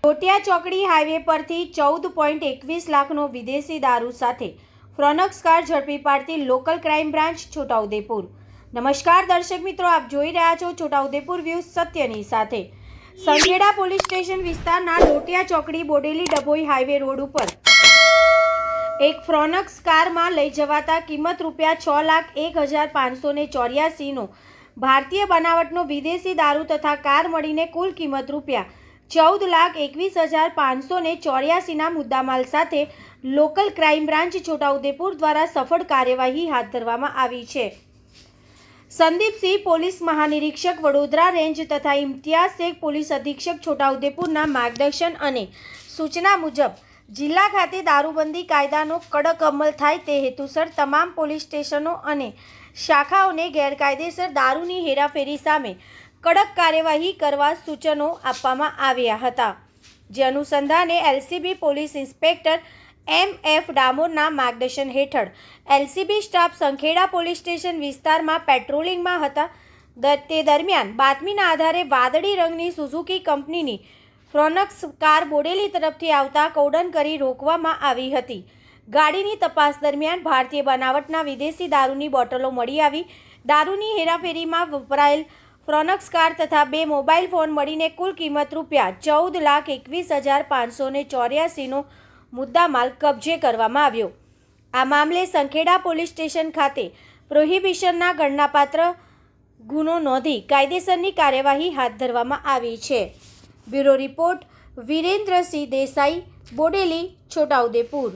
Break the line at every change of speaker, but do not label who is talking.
લોટિયા ચોકડી હાઈવે પરથી 14.21 લાખનો વિદેશી દારૂ સાથે ફ્રોનક્સ કાર ઝડપી પાડતી લોકલ ક્રાઇમ બ્રાન્ચ છોટાઉદેપુર। નમસ્કાર દર્શક મિત્રો, આપ જોઈ રહ્યા છો છોટાઉદેપુર વ્યૂઝ સત્યની સાથે। સંખેડા પોલીસ સ્ટેશન વિસ્તારના લોટિયા ચોકડી બોડેલી ડભોઈ હાઈવે રોડ ઉપર એક ફ્રોનક્સ કારમાં લઈ જવાતા કિંમત ₹6,01,584 નો ભારતીય બનાવટનો વિદેશી દારૂ તથા કાર મળીને કુલ કિંમત ₹14,21,584 ના મુદ્દામાલ સાથે લોકલ ક્રાઇમ બ્રાન્ચ છોટાઉદેપુર દ્વારા સફળ કાર્યવાહી હાથ ધરવામાં આવી છે। સંદીપસિંહ પોલીસ મહાનિરીક્ષક વડોદરા રેન્જ તથા ઇમ્તિયાઝ શેખ પોલીસ અધિક્ષક છોટાઉદેપુરના માર્ગદર્શન અને સૂચના મુજબ જિલ્લા ખાતે દારૂબંધી કાયદાનો કડક અમલ થાય તે હેતુસર તમામ પોલીસ સ્ટેશનો અને શાખાઓને ગેરકાયદેસર દારૂની હેરાફેરી સામે કડક કાર્યવાહી કરવા સૂચનો આપવામાં આવ્યા હતા। જે અનુસંધાને એલસીબી પોલીસ ઇન્સ્પેક્ટર એમ.એફ. ડામોરના માર્ગદર્શન હેઠળ LCB staff Sankheda police station વિસ્તારમાં પેટ્રોલિંગમાં હતા। તે દરમિયાન બાતમીના આધારે વાદળી રંગની સુઝુકી કંપનીની ફ્રોનક્સ કાર બોડેલી તરફથી આવતા કૌડન કરી રોકવામાં આવી હતી। ગાડીની તપાસ દરમિયાન ભારતીય બનાવટના વિદેશી દારૂની બોટલો મળી આવી। દારૂની હેરાફેરીમાં વપરાયેલ ફ્રોનક્સ કાર તથા 2 મોબાઈલ ફોન મળીને કુલ કિંમત ₹14,21,584 નો મુદ્દામાલ કબજે કરવામાં આવ્યો। આ મામલે સંખેડા પોલીસ સ્ટેશન ખાતે પ્રોહિબિશનના ગણનાપાત્ર ગુનો નોંધી કાયદેસરની કાર્યવાહી હાથ ધરવામાં આવી છે। Bureau report Virendrasinh Desai, Bodeli, Chhota Udepur.